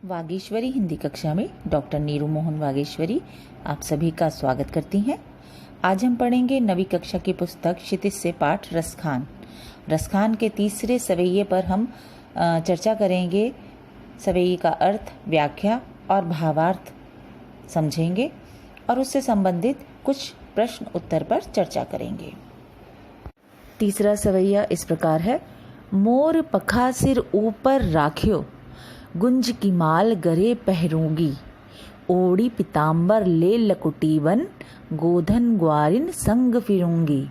वागीश्वरी हिंदी कक्षा में डॉक्टर नीरू मोहन वागीश्वरी आप सभी का स्वागत करती हैं। आज हम पढ़ेंगे नवी कक्षा की पुस्तक क्षितिज से पाठ रसखान। रसखान के तीसरे सवैये पर हम चर्चा करेंगे। सवैये का अर्थ, व्याख्या और भावार्थ समझेंगे और उससे संबंधित कुछ प्रश्न उत्तर पर चर्चा करेंगे। तीसरा सवैया इस प्रकार है। मोर पखा सिर ऊपर राख्यो, गुंज की माल गरे पहरूंगी, ओड़ी पीताम्बर ले लकुटीवन, गोधन ग्वारिन संग फिरूंगी।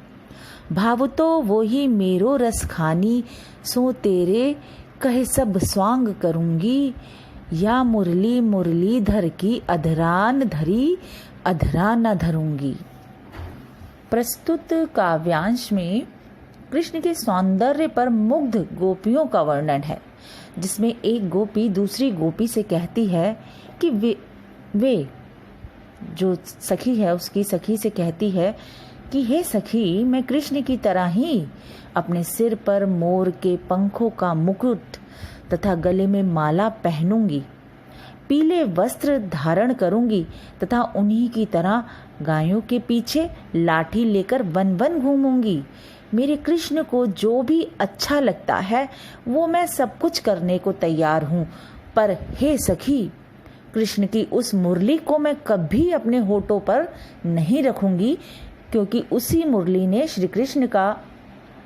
भाव तो वही मेरो रस खानी, सो तेरे कहे सब स्वांग करूंगी। या मुरली मुरलीधर की अधरान धरी, अधरा न धरूंगी। प्रस्तुत काव्यांश में कृष्ण के सौंदर्य पर मुग्ध गोपियों का वर्णन है, जिसमें एक गोपी दूसरी गोपी से कहती है कि वे जो सखी है उसकी सखी से कहती है कि हे सखी, मैं कृष्ण की तरह ही अपने सिर पर मोर के पंखों का मुकुट तथा गले में माला पहनूंगी, पीले वस्त्र धारण करूंगी तथा उन्हीं की तरह गायों के पीछे लाठी लेकर वन वन घूमूंगी। मेरे कृष्ण को जो भी अच्छा लगता है वो मैं सब कुछ करने को तैयार हूँ, पर हे सखी, कृष्ण की उस मुरली को मैं कभी अपने होठों पर नहीं रखूंगी, क्योंकि उसी मुरली ने श्री कृष्ण का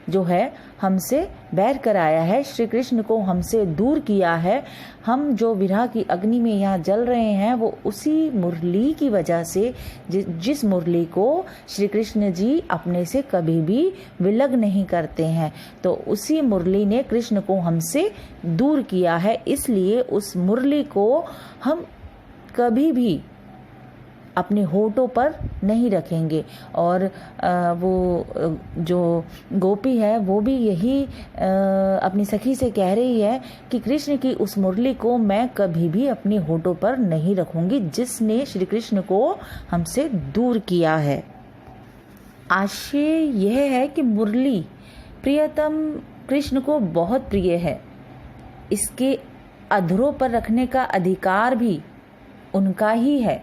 जो है हमसे बैर कराया है, श्री कृष्ण को हमसे दूर किया है। हम जो विरह की अग्नि में यहाँ जल रहे हैं वो उसी मुरली की वजह से, जिस मुरली को श्री कृष्ण जी अपने से कभी भी विलग नहीं करते हैं, तो उसी मुरली ने कृष्ण को हमसे दूर किया है। इसलिए उस मुरली को हम कभी भी अपने होठों पर नहीं रखेंगे। और वो जो गोपी है वो भी यही अपनी सखी से कह रही है कि कृष्ण की उस मुरली को मैं कभी भी अपने होठों पर नहीं रखूंगी, जिसने श्री कृष्ण को हमसे दूर किया है। आशय यह है कि मुरली प्रियतम कृष्ण को बहुत प्रिय है। इसके अधरों पर रखने का अधिकार भी उनका ही है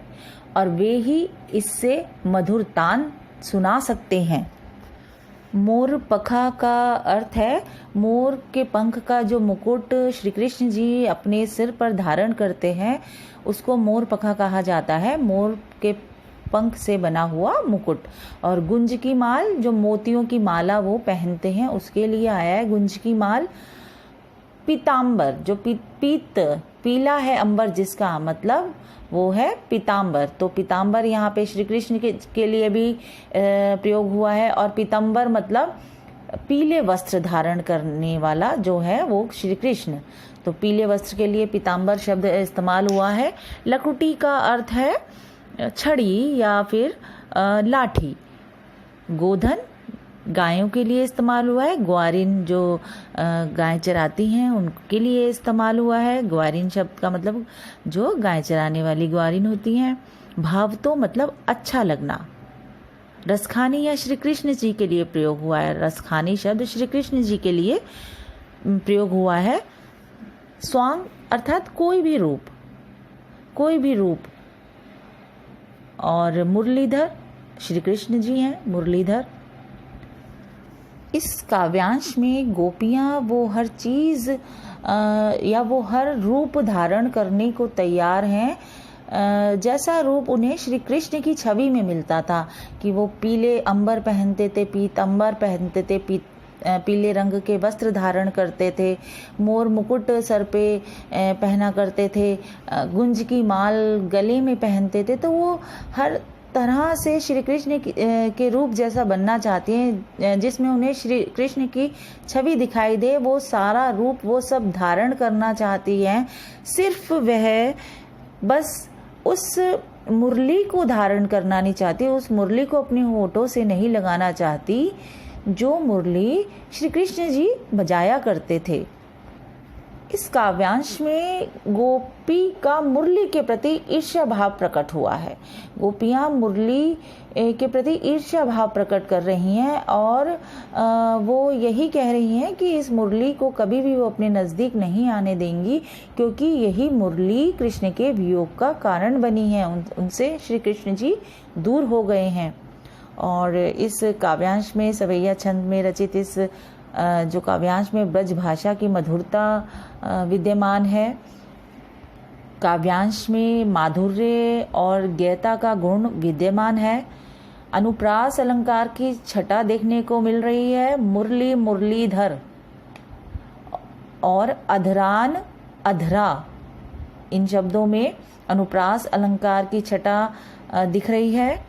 और वे ही इससे मधुर तान सुना सकते हैं। मोर पखा का अर्थ है मोर के पंख का जो मुकुट श्री कृष्ण जी अपने सिर पर धारण करते हैं उसको मोर पखा कहा जाता है, मोर के पंख से बना हुआ मुकुट। और गुंज की माल, जो मोतियों की माला वो पहनते हैं, उसके लिए आया है गुंज की माल। पीताम्बर, जो पीला है अंबर, जिसका मतलब वो है पीताम्बर, तो पीताम्बर यहाँ पे श्री कृष्ण के लिए भी प्रयोग हुआ है। और पीताम्बर मतलब पीले वस्त्र धारण करने वाला जो है वो श्री कृष्ण, तो पीले वस्त्र के लिए पीताम्बर शब्द इस्तेमाल हुआ है। लकुटी का अर्थ है छड़ी या फिर लाठी। गोधन गायों के लिए इस्तेमाल हुआ है। ग्वारिन जो गाय चराती हैं उनके लिए इस्तेमाल हुआ है। ग्वारिन शब्द का मतलब जो गाय चराने वाली ग्वारिन होती हैं। भाव तो मतलब अच्छा लगना। रसखानी या श्री कृष्ण जी के लिए प्रयोग हुआ है। रसखानी शब्द श्री कृष्ण जी के लिए प्रयोग हुआ है। स्वांग अर्थात कोई भी रूप, कोई भी रूप। और मुरलीधर, श्री कृष्ण जी हैं मुरलीधर। इस काव्यांश में गोपियाँ वो हर चीज़ या वो हर रूप धारण करने को तैयार हैं जैसा रूप उन्हें श्री कृष्ण की छवि में मिलता था, कि वो पीले अंबर पहनते थे, पीताम्बर पहनते थे, पीले रंग के वस्त्र धारण करते थे, मोर मुकुट सर पे पहना करते थे, गुंज की माल गले में पहनते थे। तो वो हर तरह से श्री कृष्ण के रूप जैसा बनना चाहती हैं, जिसमें उन्हें श्री कृष्ण की छवि दिखाई दे, वो सारा रूप वो सब धारण करना चाहती हैं। सिर्फ वह बस उस मुरली को धारण करना नहीं चाहती, उस मुरली को अपने होठों से नहीं लगाना चाहती जो मुरली श्री कृष्ण जी बजाया करते थे। इस काव्यांश में गोपी का मुरली के प्रति ईर्ष्या भाव प्रकट हुआ है। गोपियां मुरली के प्रति ईर्ष्या भाव प्रकट कर रही हैं और वो यही कह रही हैं कि इस मुरली को कभी भी वो अपने नज़दीक नहीं आने देंगी, क्योंकि यही मुरली कृष्ण के वियोग का कारण बनी है। उनसे श्री कृष्ण जी दूर हो गए हैं। और इस काव्यांश में सवैया छंद में रचित इस जो काव्यांश में ब्रज भाषा की मधुरता विद्यमान है, काव्यांश में माधुर्य और गयता का गुण विद्यमान है, अनुप्रास अलंकार की छटा देखने को मिल रही है, मुरली मुरलीधर और अधरान अधरा, इन शब्दों में अनुप्रास अलंकार की छटा दिख रही है।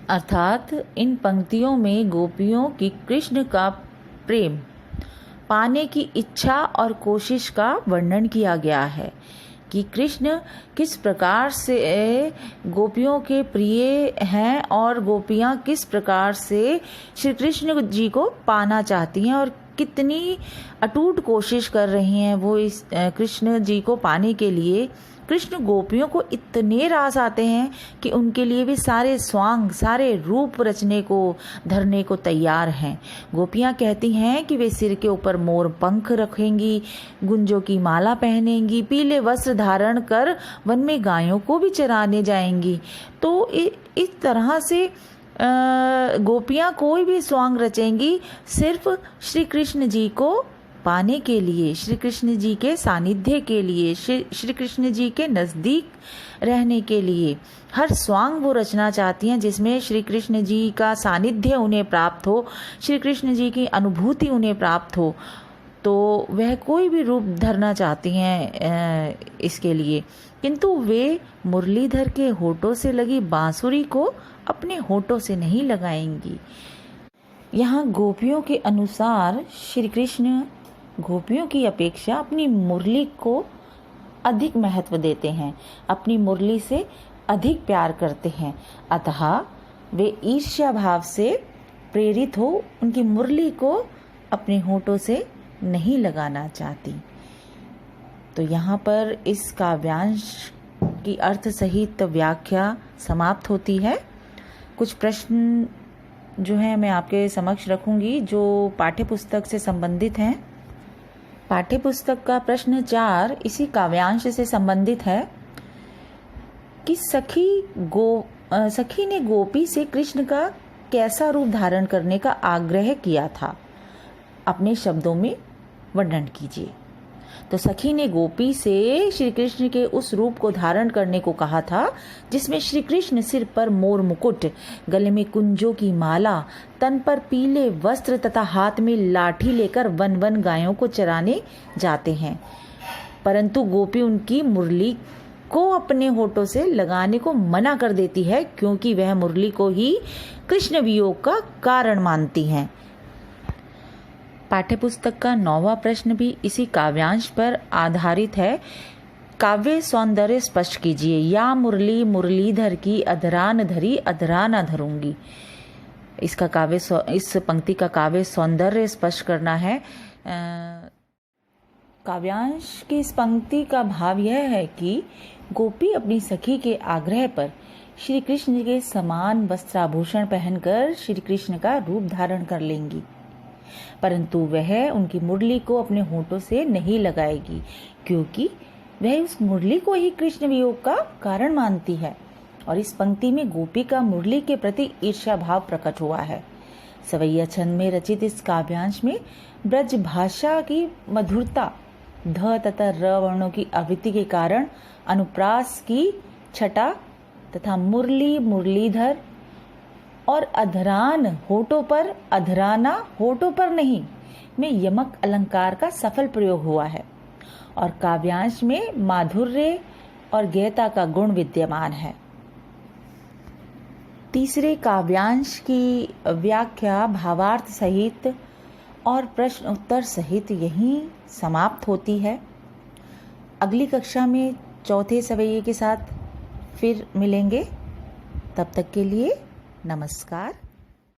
अर्थात इन पंक्तियों में गोपियों की कृष्ण का प्रेम पाने की इच्छा और कोशिश का वर्णन किया गया है कि कृष्ण किस प्रकार से गोपियों के प्रिय हैं और गोपियां किस प्रकार से श्री कृष्ण जी को पाना चाहती हैं और कितनी अटूट कोशिश कर रही हैं वो इस कृष्ण जी को पाने के लिए। कृष्ण गोपियों को इतने रास आते हैं कि उनके लिए भी सारे स्वांग, सारे रूप रचने को, धरने को तैयार हैं। गोपियां कहती हैं कि वे सिर के ऊपर मोर पंख रखेंगी, गुंजों की माला पहनेंगी, पीले वस्त्र धारण कर वन में गायों को भी चराने जाएंगी। तो इस तरह से गोपियां कोई भी स्वांग रचेंगी सिर्फ श्री कृष्ण जी को पाने के लिए, श्री कृष्ण जी के सानिध्य के लिए, श्री कृष्ण जी के नज़दीक रहने के लिए। हर स्वांग वो रचना चाहती हैं जिसमें श्री कृष्ण जी का सानिध्य उन्हें प्राप्त हो, श्री कृष्ण जी की अनुभूति उन्हें प्राप्त हो। तो वह कोई भी रूप धरना चाहती हैं इसके लिए, किंतु वे मुरलीधर के होठों से लगी बांसुरी को अपने होठों से नहीं लगाएंगी। यहाँ गोपियों के अनुसार श्री कृष्ण गोपियों की अपेक्षा अपनी मुरली को अधिक महत्व देते हैं, अपनी मुरली से अधिक प्यार करते हैं, अतः वे ईर्ष्या भाव से प्रेरित हो उनकी मुरली को अपने होठों से नहीं लगाना चाहती। तो यहाँ पर इस काव्यांश की अर्थ सहित व्याख्या समाप्त होती है। कुछ प्रश्न जो हैं मैं आपके समक्ष रखूंगी जो पाठ्यपुस्तक से संबंधित हैं। पाठ्यपुस्तक का प्रश्न 4 इसी काव्यांश से संबंधित है कि सखी ने गोपी से कृष्ण का कैसा रूप धारण करने का आग्रह किया था, अपने शब्दों में वर्णन कीजिए। तो सखी ने गोपी से श्री कृष्ण के उस रूप को धारण करने को कहा था जिसमें श्री कृष्ण सिर पर मोर मुकुट, गले में कुंजों की माला, तन पर पीले वस्त्र तथा हाथ में लाठी लेकर वन वन गायों को चराने जाते हैं। परंतु गोपी उनकी मुरली को अपने होठों से लगाने को मना कर देती है, क्योंकि वह मुरली को ही कृष्ण वियोग का कारण मानती हैं। पाठ्यपुस्तक का 9वां प्रश्न भी इसी काव्यांश पर आधारित है। काव्य सौंदर्य स्पष्ट कीजिए। या मुरली मुरलीधर की अधरान धरी अधरान धरूंगी। इस पंक्ति का काव्य सौंदर्य स्पष्ट करना है। काव्यांश की इस पंक्ति का भाव यह है कि गोपी अपनी सखी के आग्रह पर श्री कृष्ण के समान वस्त्राभूषण पहनकर श्री कृष्ण का रूप धारण कर लेंगी, परंतु वह उनकी मुरली को अपने होठों से नहीं लगाएगी, क्योंकि वह उस मुरली को ही कृष्ण वियोग का कारण मानती है। और इस पंक्ति में गोपी का मुरली के प्रति ईर्ष्या भाव प्रकट हुआ है। सवैया छंद में रचित इस काव्यांश में ब्रज भाषा की मधुरता, ध तथा र वर्णों की आवृत्ति के कारण अनुप्रास की छटा तथा मुरली मुरलीधर और अधरान होठों पर, अधराना होठों पर नहीं, में यमक अलंकार का सफल प्रयोग हुआ है। और काव्यांश में माधुर्य और गयता का गुण विद्यमान है। तीसरे काव्यांश की व्याख्या भावार्थ सहित और प्रश्न उत्तर सहित यहीं समाप्त होती है। अगली कक्षा में चौथे सवैये के साथ फिर मिलेंगे। तब तक के लिए नमस्कार।